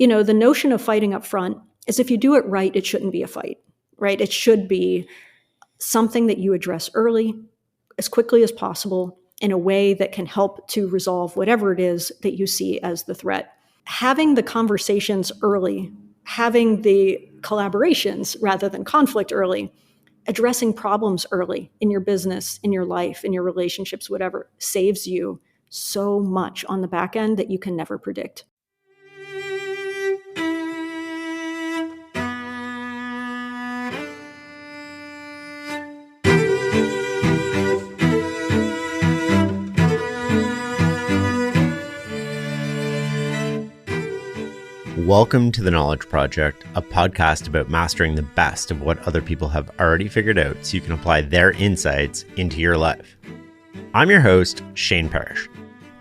The notion of fighting up front is if you do it right, it shouldn't be a fight, right? It should be something that you address early, as quickly as possible, in a way that can help to resolve whatever it is that you see as the threat. Having the conversations early, having the collaborations rather than conflict early, addressing problems early in your business, in your life, in your relationships, whatever, saves you so much on the back end that you can never predict. Welcome to The Knowledge Project, a podcast about mastering the best of what other people have already figured out so you can apply their insights into your life. I'm your host, Shane Parrish.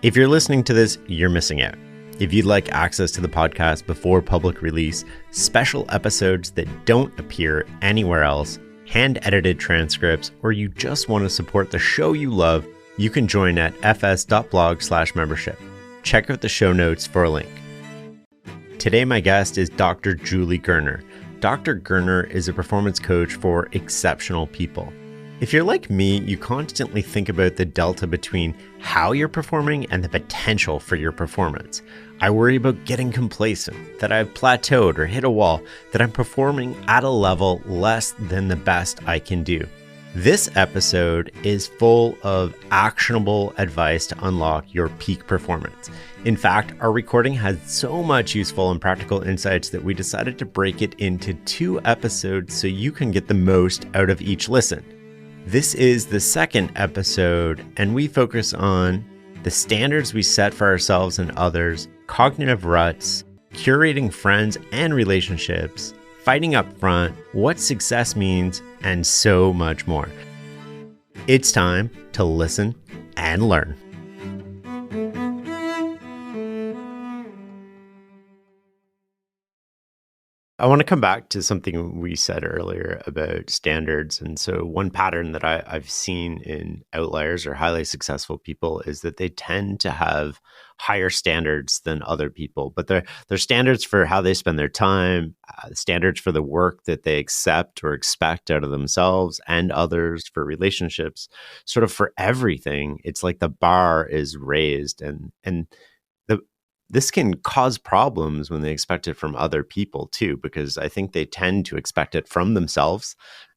If you're listening to this, you're missing out. If you'd like access to the podcast before public release, special episodes that don't appear anywhere else, hand-edited transcripts, or you just want to support the show you love, you can join at fs.blog/membership. Check out the show notes for a link. Today, my guest is Dr. Julie Gurner. Dr. Gurner is a performance coach for exceptional people. If you're like me, you constantly think about the delta between how you're performing and the potential for your performance. I worry about getting complacent, that I've plateaued or hit a wall, that I'm performing at a level less than the best I can do. This episode is full of actionable advice to unlock your peak performance. In fact, our recording has so much useful and practical insights that we decided to break it into 2 episodes so you can get the most out of each listen. This is the second episode, and we focus on the standards we set for ourselves and others, cognitive ruts, curating friends and relationships, fighting up front, what success means, and so much more. It's time to listen and learn. I want to come back to something we said earlier about standards. And so one pattern that I've seen in outliers or highly successful people is that they tend to have higher standards than other people, but they're standards for how they spend their time, standards for the work that they accept or expect out of themselves and others, for relationships, sort of for everything. It's like the bar is raised, and this can cause problems when they expect it from other people too, because I think they tend to expect it from themselves.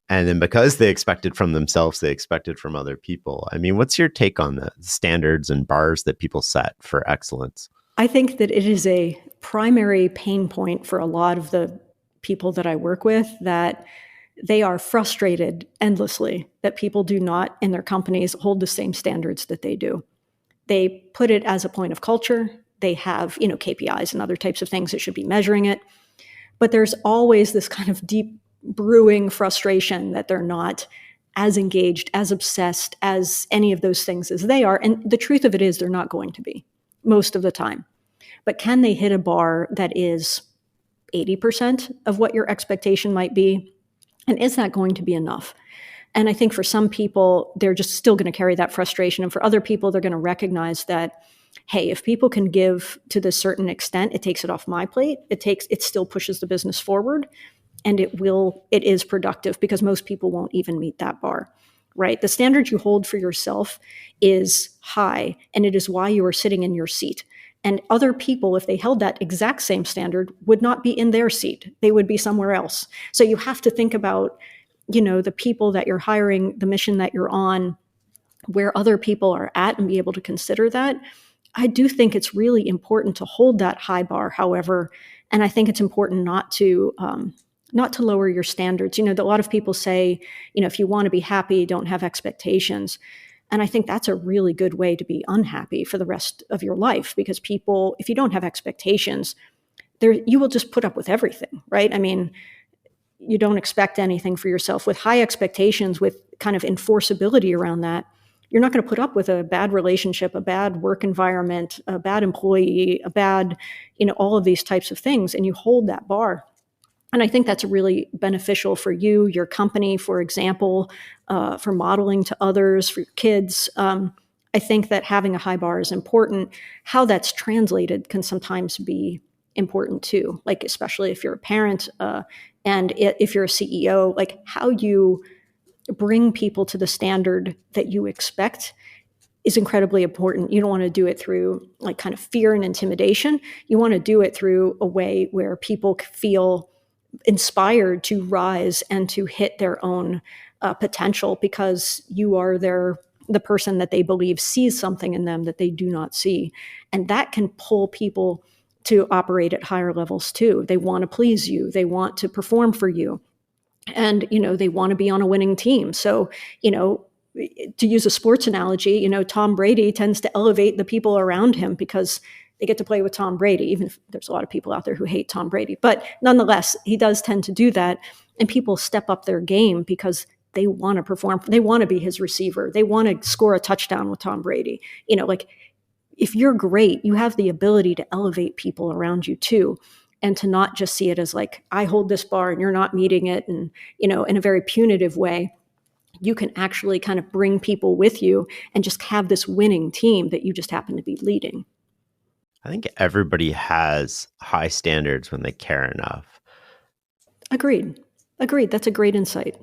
And then because they expect it from themselves, they expect it from other people. I mean, what's your take on the standards and bars that people set for excellence? I think that it is a primary pain point for a lot of the people that I work with, that they are frustrated endlessly that people do not in their companies hold the same standards that they do. They put it as a point of culture. They have, KPIs and other types of things that should be measuring it. But there's always this kind of deep brewing frustration that they're not as engaged, as obsessed as any of those things as they are. And the truth of it is they're not going to be most of the time. But can they hit a bar that is 80% of what your expectation might be? And is that going to be enough? And I think for some people, they're just still going to carry that frustration. And for other people, they're going to recognize that, hey, if people can give to this certain extent, it takes it off my plate. It still pushes the business forward, and it is productive, because most people won't even meet that bar, right? The standard you hold for yourself is high, and it is why you are sitting in your seat. And other people, if they held that exact same standard, would not be in their seat. They would be somewhere else. So you have to think about, the people that you're hiring, the mission that you're on, where other people are at, and be able to consider that. I do think it's really important to hold that high bar, however, and I think it's important not to lower your standards. A lot of people say, if you want to be happy, don't have expectations. And I think that's a really good way to be unhappy for the rest of your life, because people, if you don't have expectations, you will just put up with everything, right? I mean, you don't expect anything for yourself. With high expectations, with kind of enforceability around that, you're not going to put up with a bad relationship, a bad work environment, a bad employee, a bad, all of these types of things. And you hold that bar. And I think that's really beneficial for you, your company, for example, for modeling to others, for your kids. I think that having a high bar is important. How that's translated can sometimes be important too. Like, especially if you're a parent, and if you're a CEO, like how you bring people to the standard that you expect is incredibly important. You don't want to do it through like kind of fear and intimidation. You want to do it through a way where people feel inspired to rise and to hit their own potential, because you are the person that they believe sees something in them that they do not see. And that can pull people to operate at higher levels too. They want to please you. They want to perform for you. And, they want to be on a winning team. So, to use a sports analogy, Tom Brady tends to elevate the people around him because they get to play with Tom Brady, even if there's a lot of people out there who hate Tom Brady. But nonetheless, he does tend to do that. And people step up their game because they want to perform. They want to be his receiver. They want to score a touchdown with Tom Brady. Like if you're great, you have the ability to elevate people around you too. And to not just see it as like, I hold this bar and you're not meeting it. And, in a very punitive way, you can actually kind of bring people with you and just have this winning team that you just happen to be leading. I think everybody has high standards when they care enough. Agreed. That's a great insight.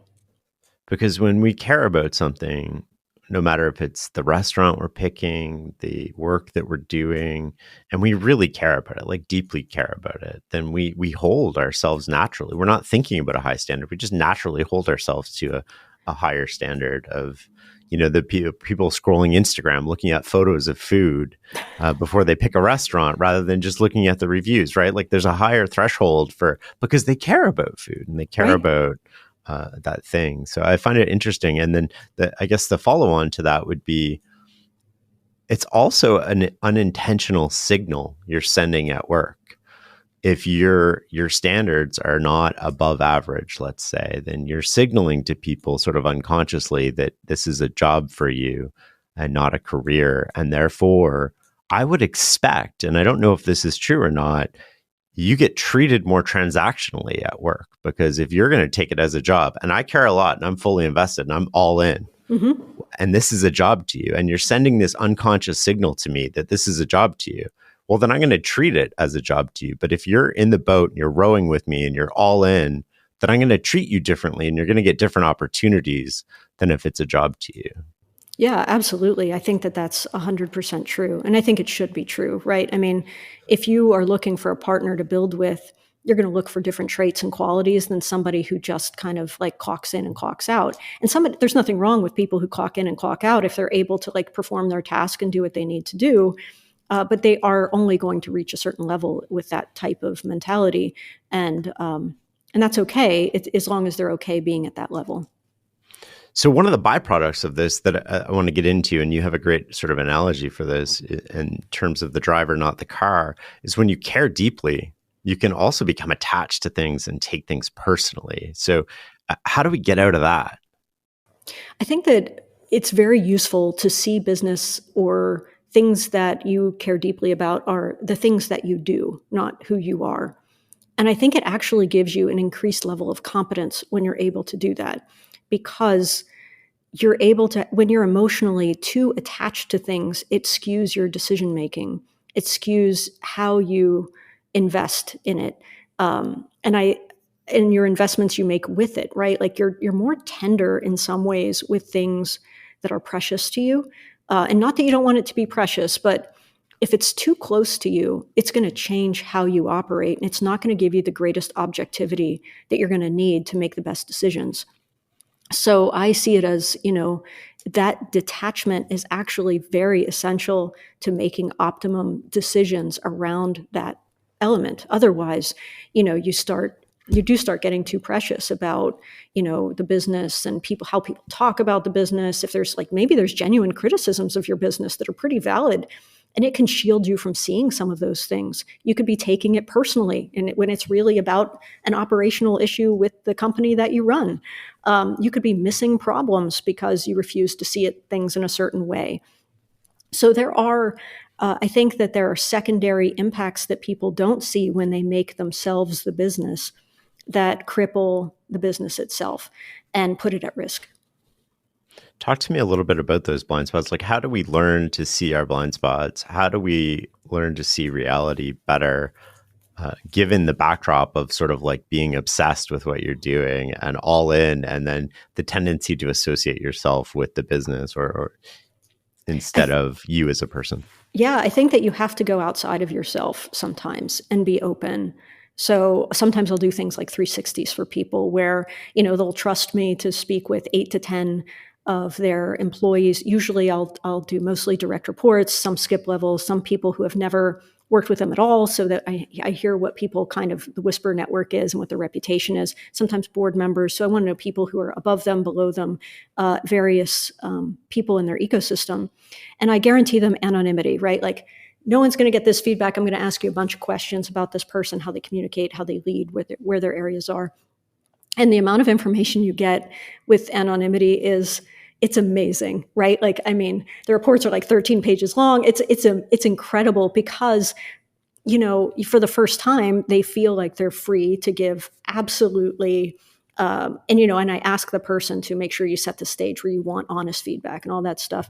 Because when we care about something, no matter if it's the restaurant we're picking, the work that we're doing, and we really care about it, like deeply care about it, then we hold ourselves naturally. We're not thinking about a high standard. We just naturally hold ourselves to a higher standard of, the people scrolling Instagram, looking at photos of food before they pick a restaurant rather than just looking at the reviews, right? Like there's a higher threshold because they care about food and they care right. about that thing. So I find it interesting. And then I guess the follow on to that would be, it's also an unintentional signal you're sending at work. If your standards are not above average, let's say, then you're signaling to people sort of unconsciously that this is a job for you and not a career. And therefore, I would expect, and I don't know if this is true or not, you get treated more transactionally at work, because if you're going to take it as a job, and I care a lot and I'm fully invested and I'm all in, and this is a job to you, and you're sending this unconscious signal to me that this is a job to you, well, then I'm going to treat it as a job to you. But if you're in the boat and you're rowing with me and you're all in, then I'm going to treat you differently and you're going to get different opportunities than if it's a job to you. Yeah, absolutely. I think that that's 100% true. And I think it should be true, right? I mean, if you are looking for a partner to build with, you're going to look for different traits and qualities than somebody who just kind of like clocks in and clocks out. And there's nothing wrong with people who clock in and clock out if they're able to like perform their task and do what they need to do. But they are only going to reach a certain level with that type of mentality. And that's okay, as long as they're okay being at that level. So one of the byproducts of this that I want to get into, and you have a great sort of analogy for this in terms of the driver, not the car, is when you care deeply, you can also become attached to things and take things personally. So how do we get out of that? I think that it's very useful to see business or things that you care deeply about are the things that you do, not who you are. And I think it actually gives you an increased level of competence when you're able to do that, because you're able to, when you're emotionally too attached to things, it skews your decision making. It skews how you invest in it. And your investments you make with it, right? Like you're more tender in some ways with things that are precious to you. And not that you don't want it to be precious, but if it's too close to you, it's going to change how you operate. And it's not going to give you the greatest objectivity that you're going to need to make the best decisions. So I see it as, that detachment is actually very essential to making optimum decisions around that element. Otherwise, you do start getting too precious about, the business and how people talk about the business. If there's maybe there's genuine criticisms of your business that are pretty valid, and it can shield you from seeing some of those things. You could be taking it personally, and when it's really about an operational issue with the company that you run. You could be missing problems because you refuse to see things in a certain way. So I think that there are secondary impacts that people don't see when they make themselves the business that cripple the business itself and put it at risk. Talk to me a little bit about those blind spots. Like, how do we learn to see our blind spots? How do we learn to see reality better? given the backdrop of sort of like being obsessed with what you're doing and all in, and then the tendency to associate yourself with the business or instead of you as a person? Yeah, I think that you have to go outside of yourself sometimes and be open. So sometimes I'll do things like 360s for people where, they'll trust me to speak with 8 to 10 of their employees. Usually I'll do mostly direct reports, some skip levels, some people who have never worked with them at all, so that I hear what people kind of the whisper network is and what their reputation is. Sometimes board members. So I want to know people who are above them, below them, various people in their ecosystem. And I guarantee them anonymity, right? Like, no one's going to get this feedback. I'm going to ask you a bunch of questions about this person, how they communicate, how they lead, where their areas are. And the amount of information you get with anonymity it's amazing, right? Like, I mean, the reports are like 13 pages long. It's incredible because, for the first time, they feel like they're free to give absolutely, and I ask the person to make sure you set the stage where you want honest feedback and all that stuff.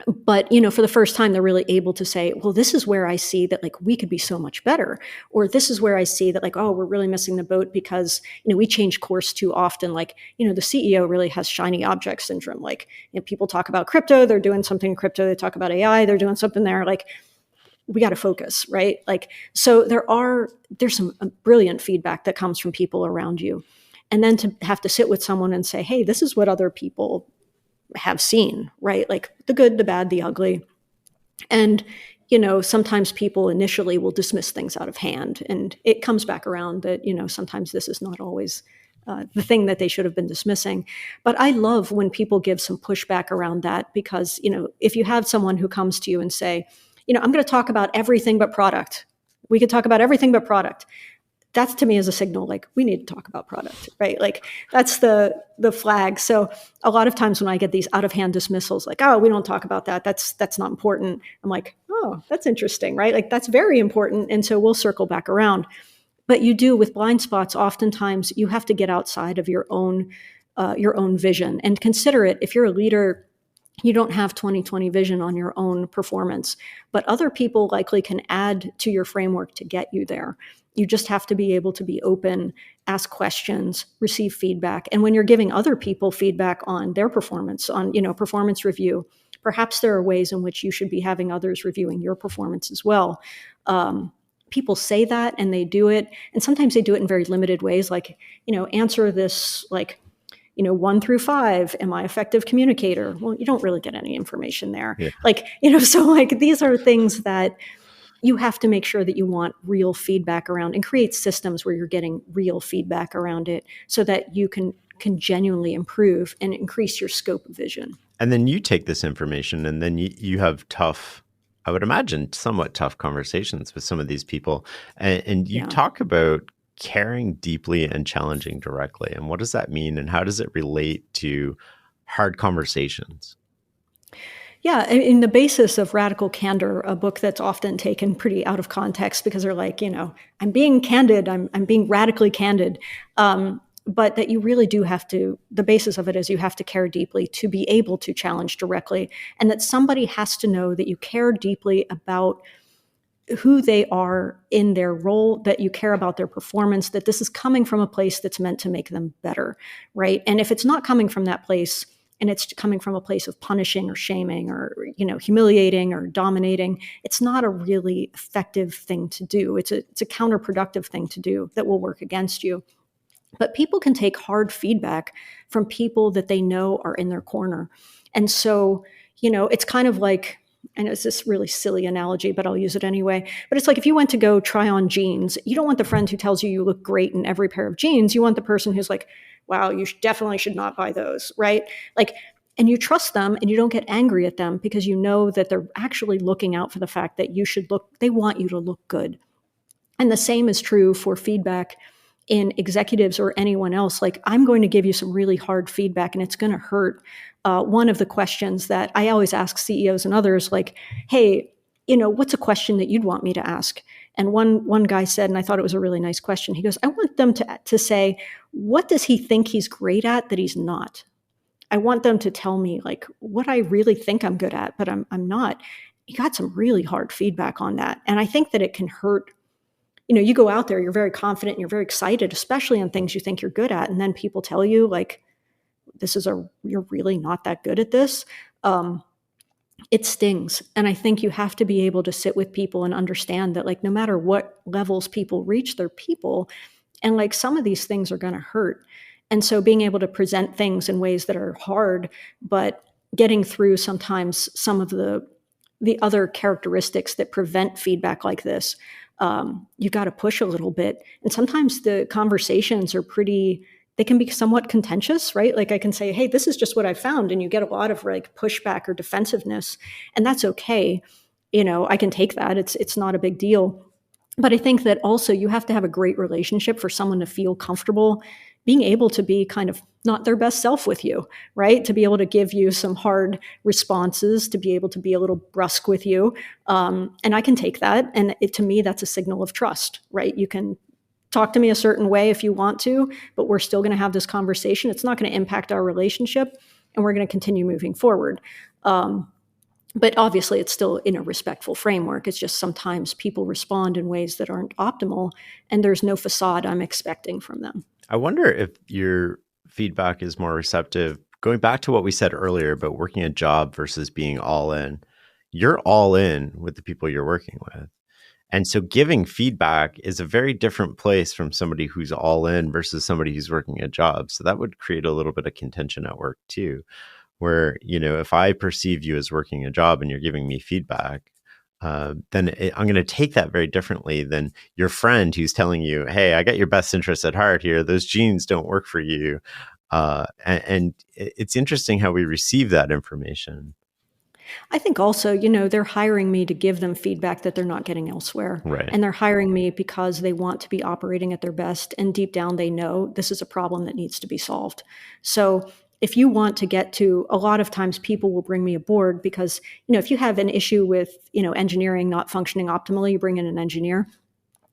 But, for the first time, they're really able to say, well, this is where I see that, like, we could be so much better. Or this is where I see that, like, oh, we're really missing the boat because, we change course too often. Like, the CEO really has shiny object syndrome. Like, people talk about crypto, they're doing something in crypto. They talk about AI, they're doing something there. Like, we got to focus, right? Like, so there's some brilliant feedback that comes from people around you. And then to have to sit with someone and say, hey, this is what other people have seen, right? Like the good, the bad, the ugly. And, sometimes people initially will dismiss things out of hand, and it comes back around that, sometimes this is not always the thing that they should have been dismissing. But I love when people give some pushback around that, because, if you have someone who comes to you and say, I'm going to talk about everything but product. We could talk about everything but product. That's, to me, is a signal like we need to talk about product, right? Like that's the flag. So a lot of times when I get these out of hand dismissals, like, oh, we don't talk about that. That's not important. I'm like, oh, that's interesting, right? Like that's very important. And so we'll circle back around. But you do with blind spots, oftentimes you have to get outside of your own vision and consider it. If you're a leader, you don't have 20/20 vision on your own performance, but other people likely can add to your framework to get you there. You just have to be able to be open, ask questions, receive feedback. And when you're giving other people feedback on their performance, on, performance review, perhaps there are ways in which you should be having others reviewing your performance as well. People say that and they do it. And sometimes they do it in very limited ways, like, answer this, like, 1 through 5, am I an effective communicator? Well, you don't really get any information there. Yeah. Like, so like these are things that you have to make sure that you want real feedback around and create systems where you're getting real feedback around it so that you can genuinely improve and increase your scope of vision. And then you take this information and then you have tough, I would imagine, somewhat tough conversations with some of these people. And you talk about caring deeply and challenging directly. And what does that mean? And how does it relate to hard conversations? Yeah, in the basis of Radical Candor, a book that's often taken pretty out of context because they're like, I'm being candid, I'm being radically candid. But that you really do have to, the basis of it is you have to care deeply to be able to challenge directly. And that somebody has to know that you care deeply about who they are in their role, that you care about their performance, that this is coming from a place that's meant to make them better, right? And if it's not coming from that place, and it's coming from a place of punishing or shaming or, humiliating or dominating, it's not a really effective thing to do. It's a counterproductive thing to do that will work against you. But people can take hard feedback from people that they know are in their corner. And so, it's kind of like, I know it's this really silly analogy, but I'll use it anyway. But it's like if you went to go try on jeans, you don't want the friend who tells you look great in every pair of jeans. You want the person who's like, wow, you definitely should not buy those, right? Like, and you trust them and you don't get angry at them because you know that they're actually looking out for the fact that they want you to look good. And the same is true for feedback in executives or anyone else. Like, I'm going to give you some really hard feedback and it's going to hurt. One of the questions that I always ask CEOs and others, like, hey, what's a question that you'd want me to ask? And one guy said, and I thought it was a really nice question. He goes, I want them to say, what does he think he's great at that he's not? I want them to tell me like what I really think I'm good at, but I'm not. He got some really hard feedback on that. And I think that it can hurt you go out there, you're very confident, and you're very excited, especially on things you think you're good at. And then people tell you like, you're really not that good at this. It stings. And I think you have to be able to sit with people and understand that like, no matter what levels people reach, they're people. And like some of these things are going to hurt. And so being able to present things in ways that are hard, but getting through sometimes some of the other characteristics that prevent feedback like this, you got to push a little bit. And sometimes the conversations are they can be somewhat contentious, right? Like I can say, hey, this is just what I found. And you get a lot of like pushback or defensiveness, and that's okay. I can take that. It's not a big deal. But I think that also you have to have a great relationship for someone to feel comfortable being able to be kind of not their best self with you, right? To be able to give you some hard responses, to be able to be a little brusque with you. And I can take that. And to me, that's a signal of trust, right? You can talk to me a certain way if you want to, but we're still going to have this conversation. It's not going to impact our relationship, and we're going to continue moving forward. But obviously, it's still in a respectful framework. It's just sometimes people respond in ways that aren't optimal, and there's no facade I'm expecting from them. I wonder if your feedback is more receptive. Going back to what we said earlier about working a job versus being all in, you're all in with the people you're working with. And so giving feedback is a very different place from somebody who's all in versus somebody who's working a job. So that would create a little bit of contention at work too, where, if I perceive you as working a job and you're giving me feedback, then I'm going to take that very differently than your friend who's telling you, hey, I got your best interests at heart here. Those jeans don't work for you. And it's interesting how we receive that information. I think also, they're hiring me to give them feedback that they're not getting elsewhere. Right. And they're hiring me because they want to be operating at their best. And deep down, they know this is a problem that needs to be solved. So if you want to get to, a lot of times people will bring me aboard because, if you have an issue with, engineering not functioning optimally, you bring in an engineer.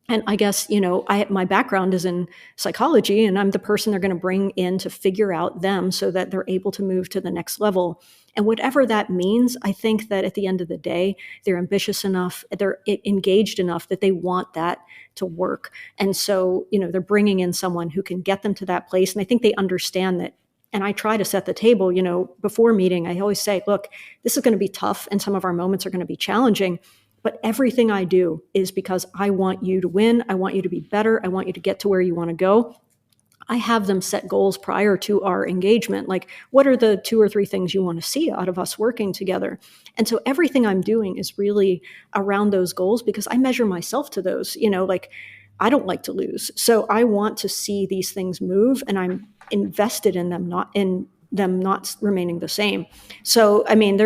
And I guess, my background is in psychology, and I'm the person they're going to bring in to figure out them so that they're able to move to the next level. And whatever that means, I think that at the end of the day, they're ambitious enough, they're engaged enough that they want that to work. And so, they're bringing in someone who can get them to that place. And I think they understand that. And I try to set the table, before meeting, I always say, look, this is going to be tough and some of our moments are going to be challenging. But everything I do is because I want you to win. I want you to be better. I want you to get to where you want to go. I have them set goals prior to our engagement. Like, what are the 2 or 3 things you want to see out of us working together? And so everything I'm doing is really around those goals because I measure myself to those, I don't like to lose. So I want to see these things move, and I'm invested in them, not remaining the same. So, I mean,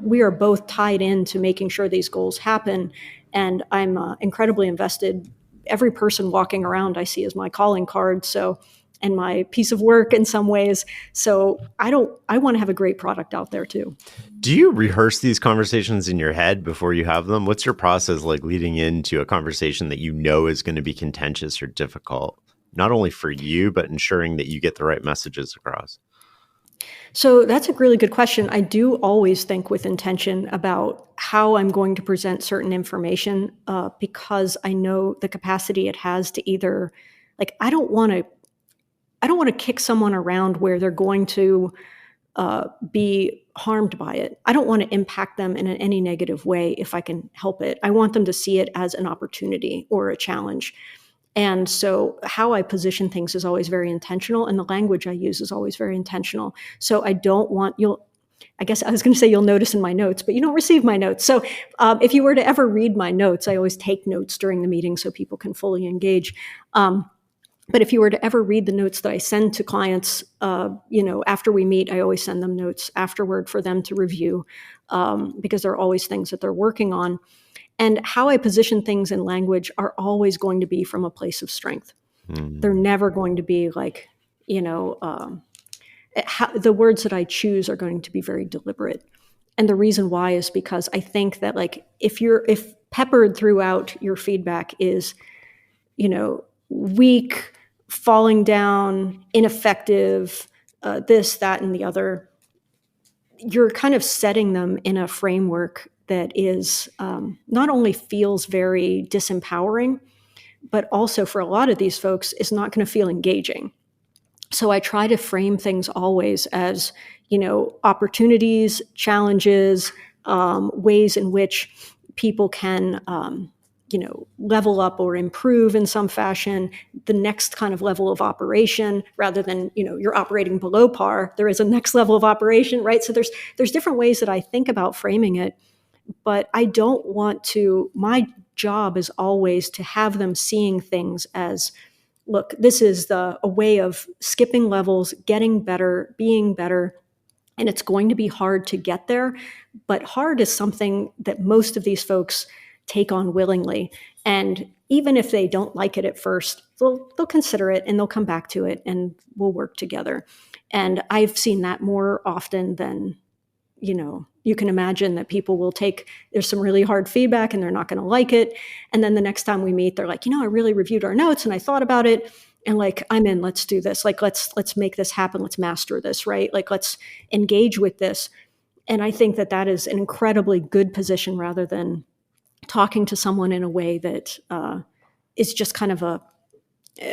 we are both tied into making sure these goals happen. And I'm incredibly invested. Every person walking around I see as my calling card. So, and my piece of work in some ways. So I want to have a great product out there too. Do you rehearse these conversations in your head before you have them? What's your process like leading into a conversation that is going to be contentious or difficult, not only for you, but ensuring that you get the right messages across? So that's a really good question. I do always think with intention about how I'm going to present certain information because I know the capacity it has to either, like, I don't want to kick someone around where they're going to be harmed by it. I don't want to impact them in any negative way if I can help it. I want them to see it as an opportunity or a challenge. And so how I position things is always very intentional, and the language I use is always very intentional. So I don't want I guess I was going to say you'll notice in my notes, but you don't receive my notes. So if you were to ever read my notes, I always take notes during the meeting so people can fully engage. But if you were to ever read the notes that I send to clients, after we meet, I always send them notes afterward for them to review because there are always things that they're working on. And how I position things in language are always going to be from a place of strength. Mm-hmm. They're never going to be like, the words that I choose are going to be very deliberate. And the reason why is because I think that, like, if peppered throughout your feedback is, weak, falling down, ineffective, this, that, and the other, you're kind of setting them in a framework that is not only feels very disempowering, but also for a lot of these folks is not going to feel engaging. So I try to frame things always as, opportunities, challenges, ways in which people can, level up or improve in some fashion, the next kind of level of operation, rather than, you're operating below par. There is a next level of operation, right? So there's different ways that I think about framing it, but I don't want to, my job is always to have them seeing things as, look, this is a way of skipping levels, getting better, being better, and it's going to be hard to get there, but hard is something that most of these folks take on willingly. And even if they don't like it at first, they'll consider it and they'll come back to it and we'll work together. And I've seen that more often than, you can imagine that people will there's some really hard feedback and they're not going to like it. And then the next time we meet, they're like, I really reviewed our notes and I thought about it. And like, I'm in, let's do this. Like, let's make this happen. Let's master this, right? Like, let's engage with this. And I think that is an incredibly good position rather than talking to someone in a way that is just kind of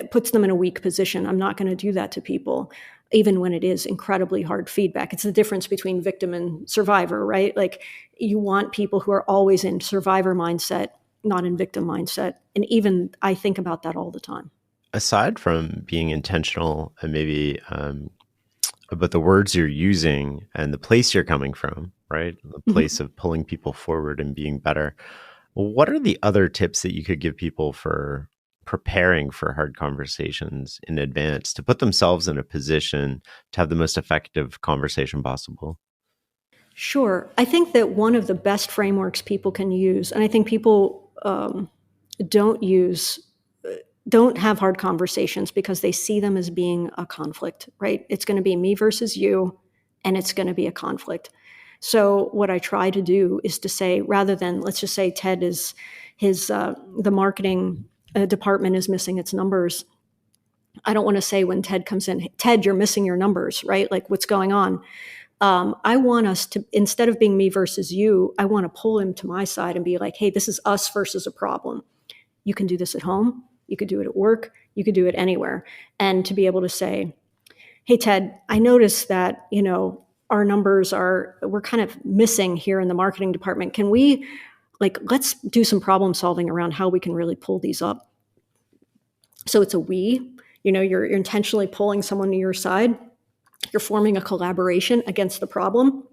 puts them in a weak position. I'm not going to do that to people, even when it is incredibly hard feedback. It's the difference between victim and survivor, right? Like, you want people who are always in survivor mindset, not in victim mindset. And even I think about that all the time. Aside from being intentional and maybe about the words you're using and the place you're coming from, right? The place of pulling people forward and being better. What are the other tips that you could give people for preparing for hard conversations in advance to put themselves in a position to have the most effective conversation possible? Sure. I think that one of the best frameworks people can use, and I think people don't have hard conversations because they see them as being a conflict, right? It's going to be me versus you, and it's going to be a conflict. So what I try to do is to say, rather than, let's just say Ted is the marketing department is missing its numbers. I don't want to say when Ted comes in, Ted, you're missing your numbers, right? Like, what's going on? I want us to, instead of being me versus you, I want to pull him to my side and be like, hey, this is us versus a problem. You can do this at home. You could do it at work. You could do it anywhere. And to be able to say, hey, Ted, I noticed that, our numbers we're kind of missing here in the marketing department. Can we, let's do some problem solving around how we can really pull these up. So it's a we, you're intentionally pulling someone to your side. You're forming a collaboration against the problem.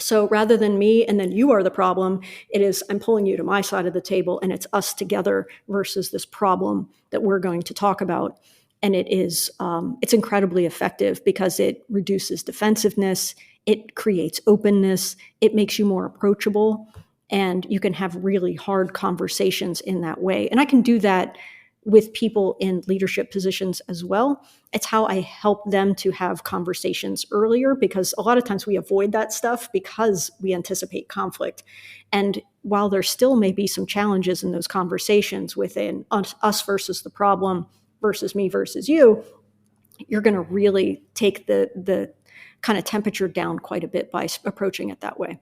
So rather than me and then you are the problem, it is I'm pulling you to my side of the table and it's us together versus this problem that we're going to talk about. And it's incredibly effective because it reduces defensiveness, it creates openness, it makes you more approachable, and you can have really hard conversations in that way. And I can do that with people in leadership positions as well. It's how I help them to have conversations earlier, because a lot of times we avoid that stuff because we anticipate conflict. And while there still may be some challenges in those conversations within us versus the problem versus me versus you, you're going to really take the kind of temperature down quite a bit by approaching it that way.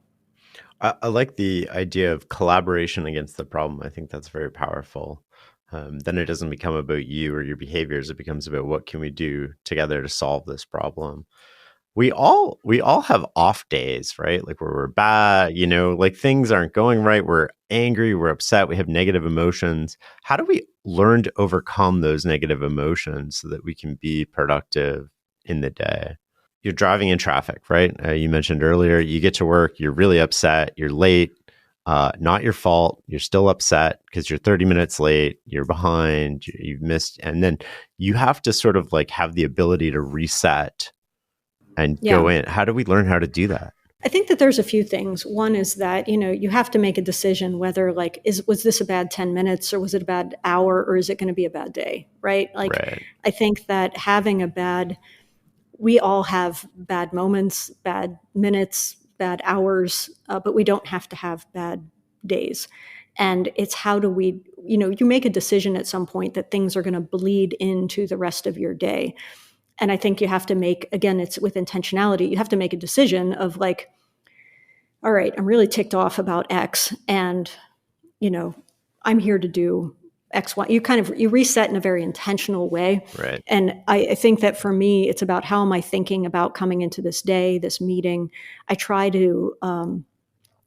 I like the idea of collaboration against the problem. I think that's very powerful. Then it doesn't become about you or your behaviors. It becomes about what can we do together to solve this problem. We all have off days, right? Like where we're bad, like things aren't going right. We're angry, we're upset, we have negative emotions. How do we learn to overcome those negative emotions so that we can be productive in the day? You're driving in traffic, right? You mentioned earlier, you get to work, you're really upset, you're late. Not your fault. You're still upset because you're 30 minutes late, you're behind, you've missed. And then you have to sort of like have the ability to reset and go in. How do we learn how to do that? I think that there's a few things. One is that, you have to make a decision whether was this a bad 10 minutes or was it a bad hour or is it going to be a bad day, right? Right. I think that we all have bad moments, bad minutes, bad hours, but we don't have to have bad days. And it's how do we, you make a decision at some point that things are going to bleed into the rest of your day. And I think you have to make, again, it's with intentionality, you have to make a decision of like, all right, I'm really ticked off about X and, I'm here to do X, Y. You reset in a very intentional way. Right. And I think that for me, it's about how am I thinking about coming into this day, this meeting. I try to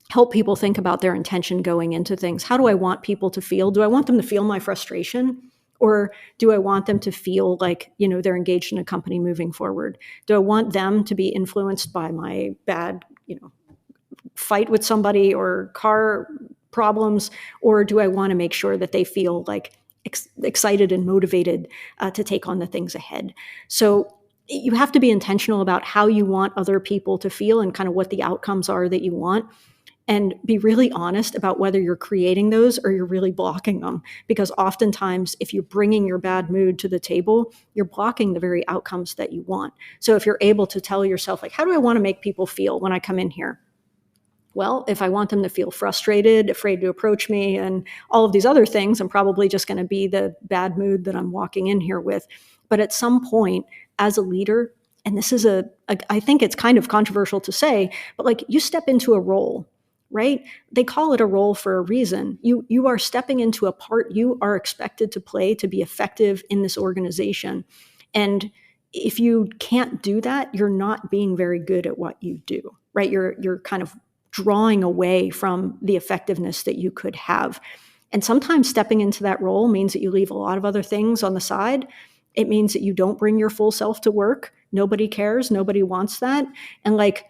help people think about their intention going into things. How do I want people to feel? Do I want them to feel my frustration? Or do I want them to feel like, they're engaged in a company moving forward? Do I want them to be influenced by my bad, fight with somebody or car problems? Or do I want to make sure that they feel like excited and motivated to take on the things ahead? So you have to be intentional about how you want other people to feel and kind of what the outcomes are that you want. And be really honest about whether you're creating those or you're really blocking them. Because oftentimes, if you're bringing your bad mood to the table, you're blocking the very outcomes that you want. So if you're able to tell yourself, like, how do I want to make people feel when I come in here? Well, if I want them to feel frustrated, afraid to approach me, and all of these other things, I'm probably just going to be the bad mood that I'm walking in here with. But at some point, as a leader, and this is I think it's kind of controversial to say, but like you step into a role, right? They call it a role for a reason. You are stepping into a part you are expected to play to be effective in this organization. And if you can't do that, you're not being very good at what you do, right? You're kind of drawing away from the effectiveness that you could have. And sometimes stepping into that role means that you leave a lot of other things on the side. It means that you don't bring your full self to work. Nobody cares. Nobody wants that. And like,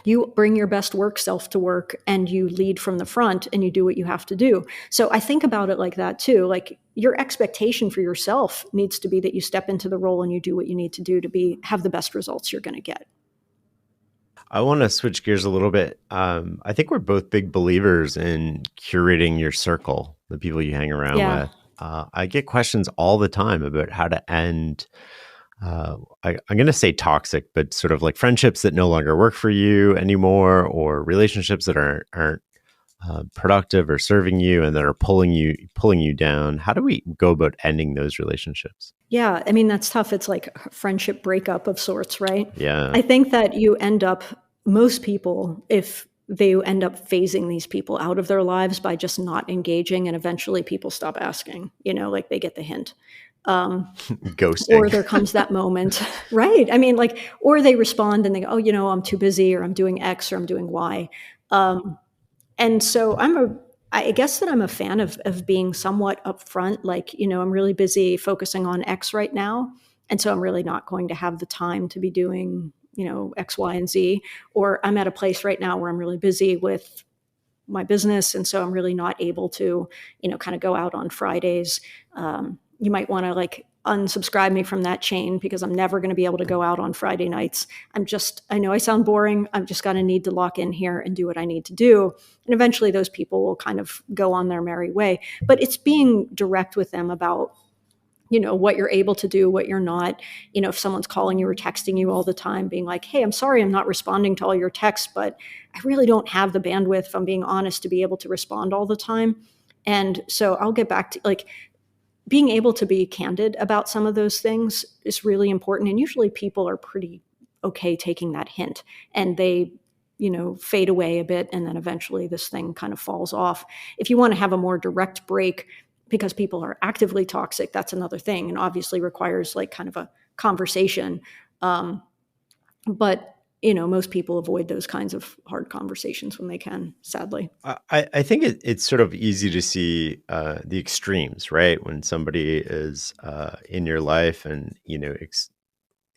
you bring your best work self to work and you lead from the front and you do what you have to do. So I think about it like that too. Like your expectation for yourself needs to be that you step into the role and you do what you need to do to have the best results you're going to get. I want to switch gears a little bit. I think we're both big believers in curating your circle, the people you hang around with. I get questions all the time about how to end I'm going to say toxic, but sort of like friendships that no longer work for you anymore, or relationships that aren't productive or serving you and that are pulling you down. How do we go about ending those relationships? Yeah, I mean, that's tough. It's like a friendship breakup of sorts, right? Yeah. I think that most people, if they end up phasing these people out of their lives by just not engaging, and eventually people stop asking, like they get the hint. Ghosting. Or there comes that moment, right? I mean, like, or they respond and they go, oh, I'm too busy, or I'm doing X, or I'm doing Y. And so I guess that I'm a fan of being somewhat upfront, like, I'm really busy focusing on X right now. And so I'm really not going to have the time to be doing, X, Y, and Z, or I'm at a place right now where I'm really busy with my business. And so I'm really not able to, kind of go out on Fridays. You might want to like unsubscribe me from that chain because I'm never going to be able to go out on Friday nights. I know I sound boring. I'm just going to need to lock in here and do what I need to do. And eventually those people will kind of go on their merry way. But it's being direct with them about, what you're able to do, what you're not. If someone's calling you or texting you all the time, being like, hey, I'm sorry, I'm not responding to all your texts, but I really don't have the bandwidth, if I'm being honest, to be able to respond all the time. And so I'll get back to like, being able to be candid about some of those things is really important. And usually people are pretty okay taking that hint and they, fade away a bit. And then eventually this thing kind of falls off. If you want to have a more direct break because people are actively toxic, that's another thing. And obviously requires like kind of a conversation. But most people avoid those kinds of hard conversations when they can, sadly. I think it's sort of easy to see the extremes, right? When somebody is in your life and,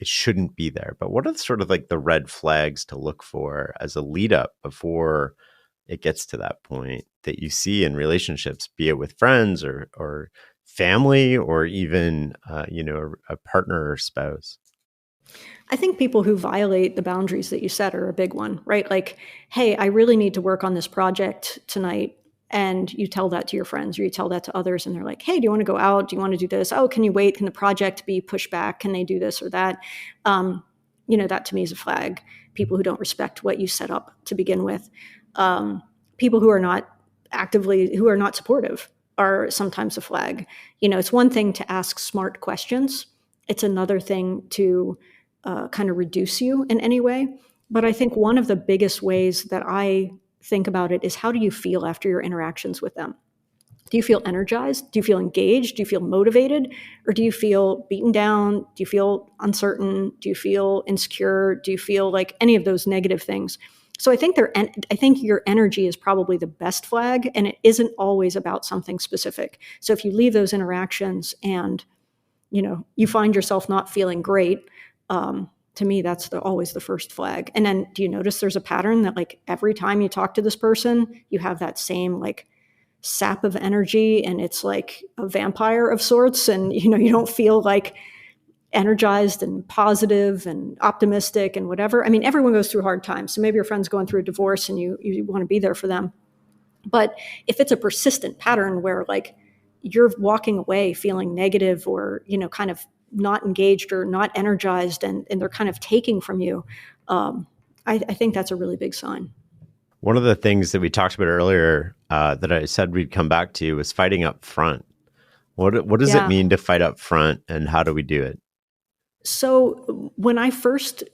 it shouldn't be there. But what are sort of like the red flags to look for as a lead up before it gets to that point that you see in relationships, be it with friends or family or even, a partner or spouse? I think people who violate the boundaries that you set are a big one, right? Like, hey, I really need to work on this project tonight. And you tell that to your friends or you tell that to others and they're like, hey, do you want to go out? Do you want to do this? Oh, can you wait? Can the project be pushed back? Can they do this or that? That to me is a flag. People who don't respect what you set up to begin with. People who are not supportive are sometimes a flag. It's one thing to ask smart questions. It's another thing to kind of reduce you in any way. But I think one of the biggest ways that I think about it is how do you feel after your interactions with them? Do you feel energized? Do you feel engaged? Do you feel motivated? Or do you feel beaten down? Do you feel uncertain? Do you feel insecure? Do you feel like any of those negative things? So I think your energy is probably the best flag, and it isn't always about something specific. So if you leave those interactions and you find yourself not feeling great, to me, that's always the first flag. And then do you notice there's a pattern that like every time you talk to this person, you have that same like sap of energy, and it's like a vampire of sorts, and you don't feel like energized and positive and optimistic and whatever. I mean, everyone goes through hard times. So maybe your friend's going through a divorce and you want to be there for them. But if it's a persistent pattern where like you're walking away feeling negative or, kind of not engaged or not energized, and they're kind of taking from you, I think that's a really big sign. One of the things that we talked about earlier that I said we'd come back to was fighting up front. What does it mean to fight up front, and how do we do it? So when I first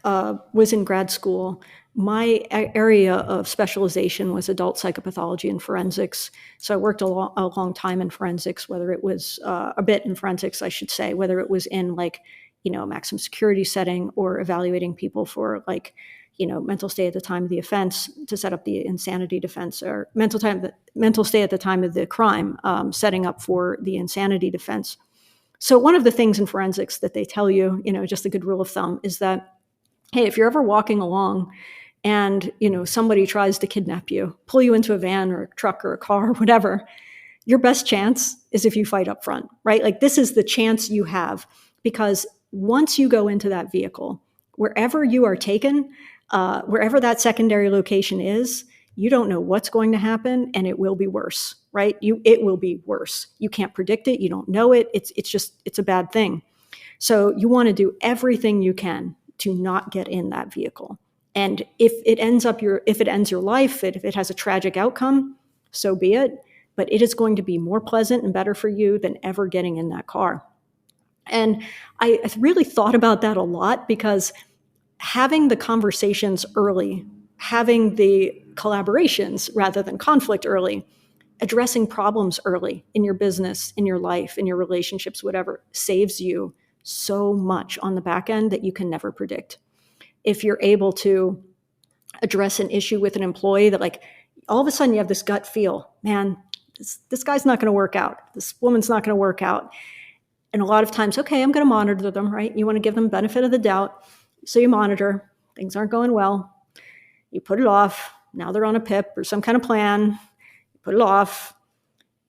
was in grad school, my area of specialization was adult psychopathology and forensics. So I worked a long time in forensics, whether it was a bit in forensics, I should say, whether it was in like, a maximum security setting or evaluating people for like, mental state at the time of the offense to set up the insanity defense, or mental state at the time of the crime, setting up for the insanity defense. So one of the things in forensics that they tell you, just a good rule of thumb, is that, hey, if you're ever walking along and, somebody tries to kidnap you, pull you into a van or a truck or a car or whatever, your best chance is if you fight up front, right? Like this is the chance you have, because once you go into that vehicle, wherever you are taken, wherever that secondary location is, you don't know what's going to happen, and it will be worse, right? It will be worse. You can't predict it. You don't know it. It's a bad thing. So you want to do everything you can to not get in that vehicle. And if it ends your life, if it has a tragic outcome, so be it. But it is going to be more pleasant and better for you than ever getting in that car. And I really thought about that a lot, because having the conversations early, having the collaborations rather than conflict early, addressing problems early in your business, in your life, in your relationships, whatever, saves you so much on the back end that you can never predict. If you're able to address an issue with an employee that like all of a sudden you have this gut feel, man, this guy's not going to work out. This woman's not going to work out. And a lot of times, okay, I'm going to monitor them, right? You want to give them benefit of the doubt. So you monitor, things aren't going well. You put it off. Now they're on a PIP or some kind of plan. You put it off.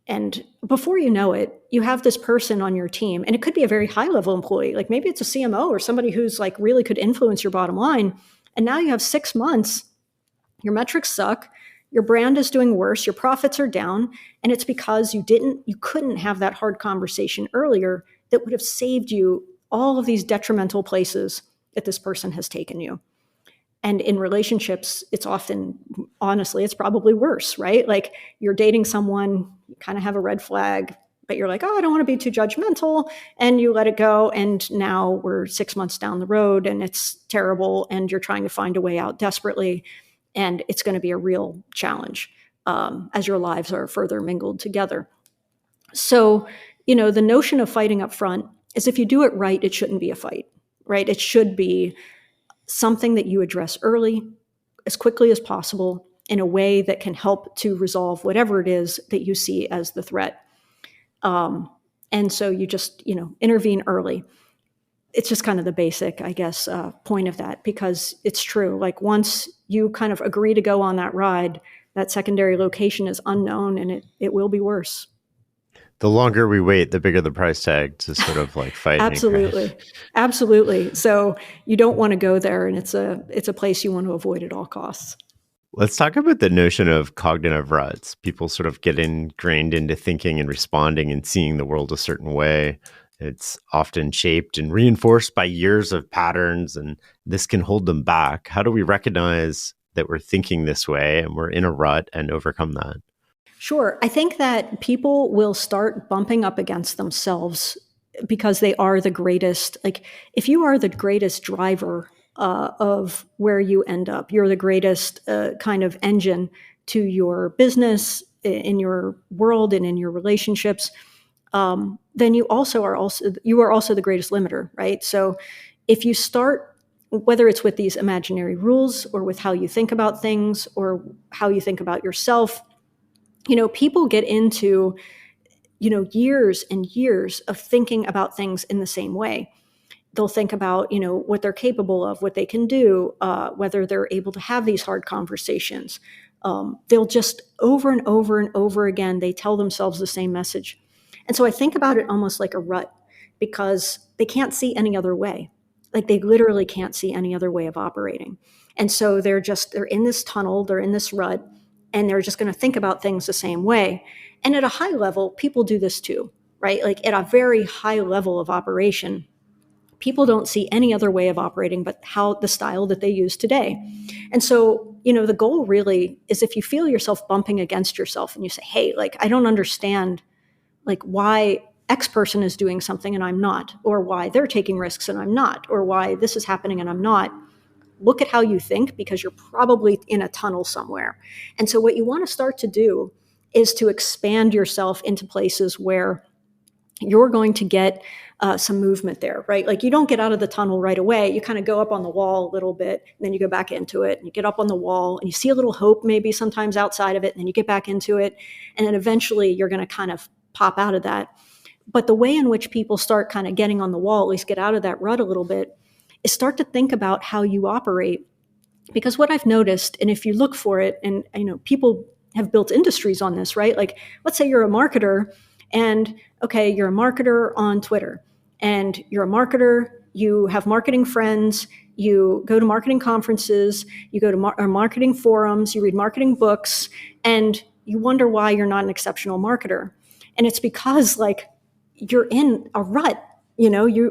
And before you know it, you have this person on your team, and it could be a very high level employee. Like maybe it's a CMO or somebody who's like really could influence your bottom line. And now you have 6 months, your metrics suck, your brand is doing worse, your profits are down. And it's because you couldn't have that hard conversation earlier that would have saved you all of these detrimental places that this person has taken you. And in relationships, it's often, honestly, it's probably worse, right? Like you're dating someone, you kind of have a red flag, but you're like, oh, I don't want to be too judgmental. And you let it go. And now we're 6 months down the road and it's terrible. And you're trying to find a way out desperately. And it's going to be a real challenge as your lives are further mingled together. So, the notion of fighting up front is if you do it right, it shouldn't be a fight, right? It should be something that you address early, as quickly as possible, in a way that can help to resolve whatever it is that you see as the threat. And so you just, intervene early. It's just kind of the basic, I guess, point of that, because it's true. Like once you kind of agree to go on that ride, that secondary location is unknown, and it will be worse. The longer we wait, the bigger the price tag to sort of like fighting. Absolutely. Right? Absolutely. So you don't want to go there, and it's a place you want to avoid at all costs. Let's talk about the notion of cognitive ruts. People sort of get ingrained into thinking and responding and seeing the world a certain way. It's often shaped and reinforced by years of patterns, and this can hold them back. How do we recognize that we're thinking this way and we're in a rut and overcome that? Sure. I think that people will start bumping up against themselves because they are the greatest. Like if you are the greatest driver of where you end up, you're the greatest kind of engine to your business, in your world and in your relationships, then you are also the greatest limiter, right? So if you start, whether it's with these imaginary rules or with how you think about things or how you think about yourself, people get into, years and years of thinking about things in the same way. They'll think about, what they're capable of, what they can do, whether they're able to have these hard conversations. They'll just over and over and over again, they tell themselves the same message. And so I think about it almost like a rut, because they can't see any other way. Like they literally can't see any other way of operating. And so they're in this tunnel, they're in this rut, and they're just going to think about things the same way. And at a high level, people do this too, right? Like at a very high level of operation, people don't see any other way of operating but how the style that they use today. And so, the goal really is, if you feel yourself bumping against yourself and you say, hey, like, I don't understand like why X person is doing something and I'm not, or why they're taking risks and I'm not, or why this is happening and I'm not. Look at how you think, because you're probably in a tunnel somewhere. And so what you want to start to do is to expand yourself into places where you're going to get some movement there, right? Like you don't get out of the tunnel right away. You kind of go up on the wall a little bit, and then you go back into it, and you get up on the wall, and you see a little hope maybe sometimes outside of it, and then you get back into it, and then eventually you're going to kind of pop out of that. But the way in which people start kind of getting on the wall, at least get out of that rut a little bit, is start to think about how you operate. Because what I've noticed, and if you look for it, and people have built industries on this, right? Like let's say you're a marketer, and okay, you're a marketer on Twitter, and you're a marketer, you have marketing friends, you go to marketing conferences, you go to marketing forums, you read marketing books, and you wonder why you're not an exceptional marketer. And it's because like you're in a rut.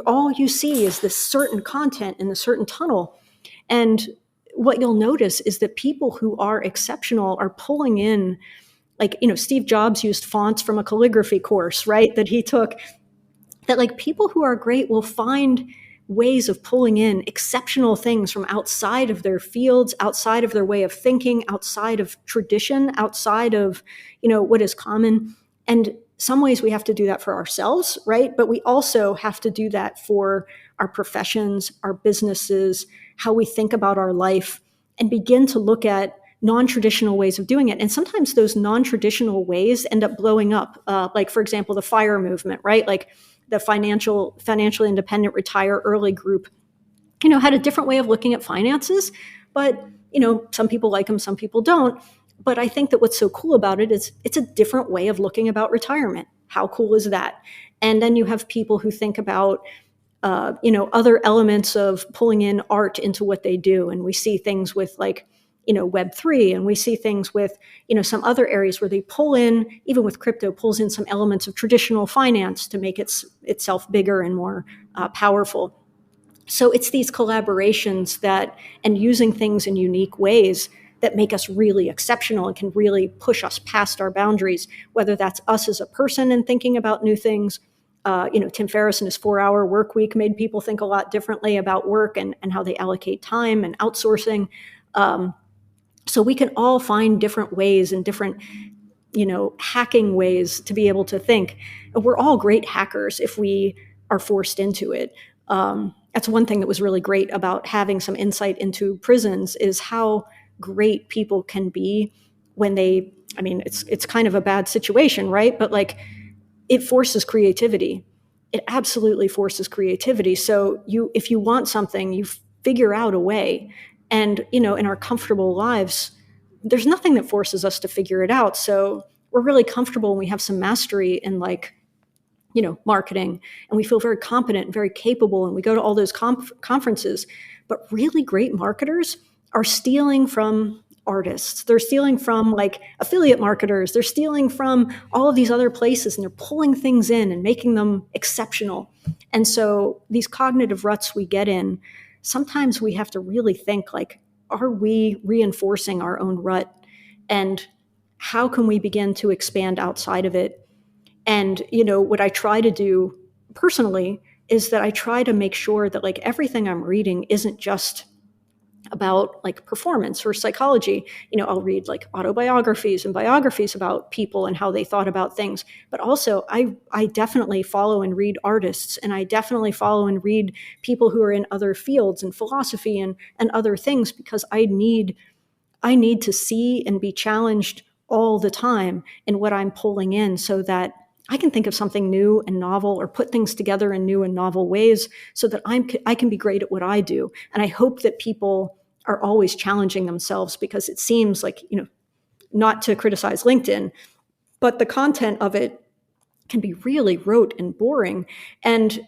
All you see is this certain content in a certain tunnel. And what you'll notice is that people who are exceptional are pulling in, like, Steve Jobs used fonts from a calligraphy course, right, that he took, that like people who are great will find ways of pulling in exceptional things from outside of their fields, outside of their way of thinking, outside of tradition, outside of, what is common. And some ways we have to do that for ourselves, right? But we also have to do that for our professions, our businesses, how we think about our life, and begin to look at non-traditional ways of doing it. And sometimes those non-traditional ways end up blowing up. Like, for example, the FIRE movement, right? Like the financially independent retire early group, had a different way of looking at finances, but, some people like them, some people don't. But I think that what's so cool about it is it's a different way of looking about retirement. How cool is that? And then you have people who think about, other elements of pulling in art into what they do. And we see things with like, Web3, and we see things with, some other areas where they pull in, even with crypto, pulls in some elements of traditional finance to make itself bigger and more powerful. So it's these collaborations and using things in unique ways that make us really exceptional and can really push us past our boundaries, whether that's us as a person and thinking about new things. Tim Ferriss and his 4-hour work week made people think a lot differently about work and how they allocate time and outsourcing. So we can all find different ways and different, hacking ways to be able to think. We're all great hackers if we are forced into it. That's one thing that was really great about having some insight into prisons, is how great people can be when it's kind of a bad situation, right? But like it forces creativity. It absolutely forces creativity. So if you want something, you figure out a way. And, in our comfortable lives, there's nothing that forces us to figure it out. So we're really comfortable when we have some mastery in marketing, and we feel very competent and very capable, and we go to all those conferences. But really great marketers are stealing from artists. They're stealing from like affiliate marketers. They're stealing from all of these other places, and they're pulling things in and making them exceptional. And so these cognitive ruts we get in, sometimes we have to really think like, are we reinforcing our own rut? And how can we begin to expand outside of it? And, what I try to do personally is that I try to make sure that like everything I'm reading isn't just about like performance or psychology. I'll read like autobiographies and biographies about people and how they thought about things. But also I definitely follow and read artists, and I definitely follow and read people who are in other fields and philosophy and other things, because I need to see and be challenged all the time in what I'm pulling in, so that I can think of something new and novel, or put things together in new and novel ways, so that I can be great at what I do. And I hope that people are always challenging themselves, because it seems like, not to criticize LinkedIn, but the content of it can be really rote and boring. And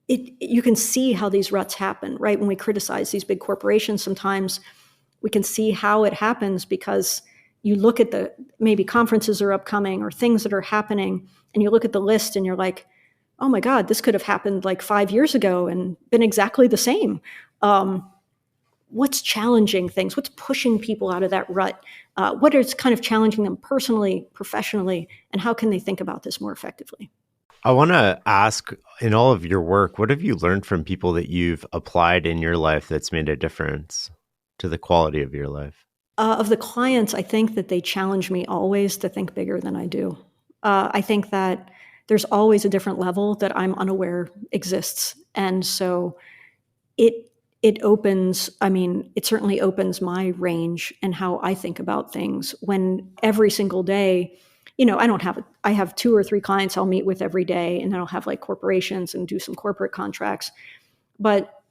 you can see how these ruts happen, right? When we criticize these big corporations, sometimes we can see how it happens, because you look at maybe conferences are upcoming or things that are happening, and you look at the list and you're like, oh my God, this could have happened like 5 years ago and been exactly the same. What's challenging things? What's pushing people out of that rut? What is kind of challenging them personally, professionally, and how can they think about this more effectively? I want to ask, in all of your work, what have you learned from people that you've applied in your life that's made a difference to the quality of your life? Of the clients, I think that they challenge me always to think bigger than I do. I think that there's always a different level that I'm unaware exists. And so it certainly opens my range and how I think about things, when every single day, I have 2 or 3 clients I'll meet with every day, and then I'll have like corporations and do some corporate contracts. But,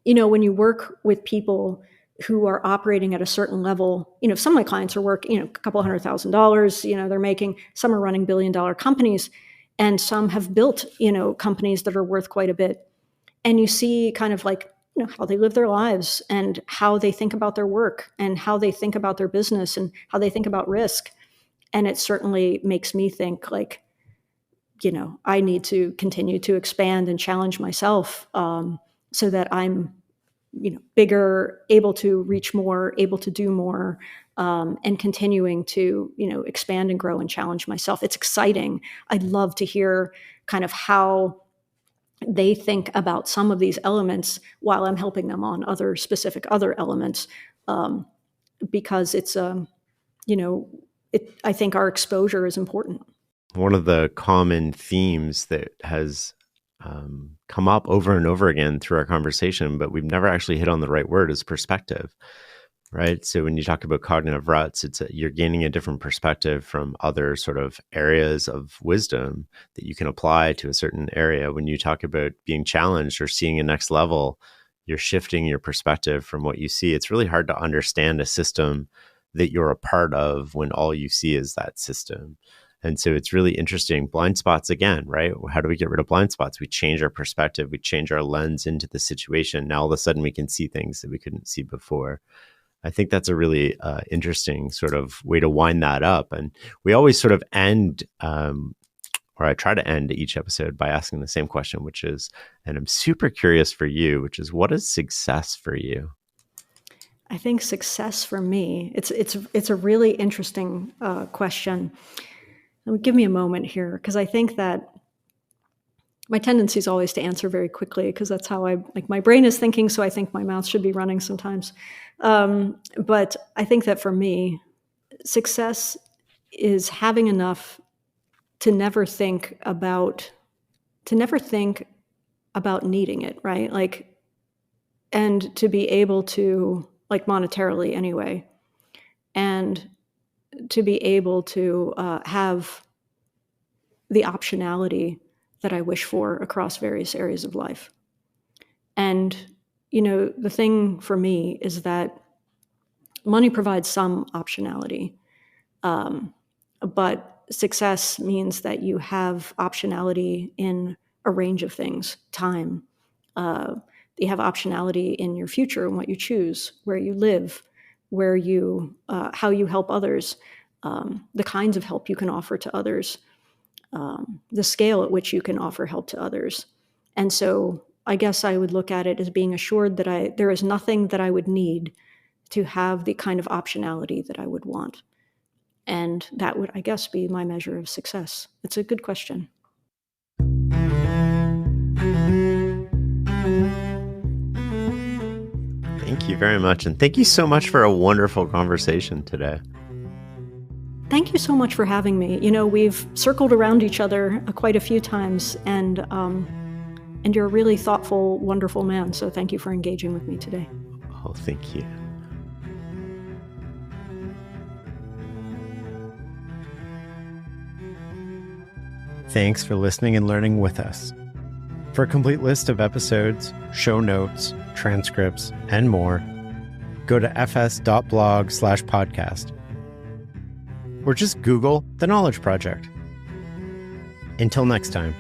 when you work with people who are operating at a certain level, some of my clients are working, a couple $100,000, they're making, some are running billion-dollar companies, and some have built, companies that are worth quite a bit. And you see kind of like, how they live their lives, and how they think about their work, and how they think about their business, and how they think about risk. And it certainly makes me think like, I need to continue to expand and challenge myself, so that I'm, bigger, able to reach more, able to do more, and continuing to, expand and grow and challenge myself. It's exciting. I'd love to hear kind of how they think about some of these elements while I'm helping them on other specific other elements, because it's, I think our exposure is important. One of the common themes that has come up over and over again through our conversation, but we've never actually hit on the right word, is perspective, right? So when you talk about cognitive ruts, you're gaining a different perspective from other sort of areas of wisdom that you can apply to a certain area. When you talk about being challenged or seeing a next level, you're shifting your perspective from what you see. It's really hard to understand a system that you're a part of when all you see is that system. And so it's really interesting. Blind spots again, right? How do we get rid of blind spots? We change our perspective. We change our lens into the situation. Now, all of a sudden, we can see things that we couldn't see before. I think that's a really interesting sort of way to wind that up. And we always sort of end, or I try to end each episode by asking the same question, which is, and I'm super curious for you, which is, what is success for you? I think success for me, it's a really interesting question. Give me a moment here, because I think that my tendency is always to answer very quickly, because that's how my brain is thinking. So I think my mouth should be running sometimes. But I think that for me, success is having enough to never think about needing it, right? Like, and to be able to, like, monetarily anyway, and to be able to have the optionality that I wish for across various areas of life. And, the thing for me is that money provides some optionality, but success means that you have optionality in a range of things, time. You have optionality in your future and what you choose, where you live, where you, how you help others, the kinds of help you can offer to others, the scale at which you can offer help to others. And so I guess I would look at it as being assured that there is nothing that I would need to have the kind of optionality that I would want. And that would, I guess, be my measure of success. It's a good question. Thank Thank you very much. And thank you so much for a wonderful conversation today. Thank you so much for having me. We've circled around each other quite a few times, and you're a really thoughtful, wonderful man. So thank you for engaging with me today. Oh, thank you. Thanks for listening and learning with us. For a complete list of episodes, show notes, transcripts, and more, go to fs.blog/podcast. Or just Google The Knowledge Project. Until next time.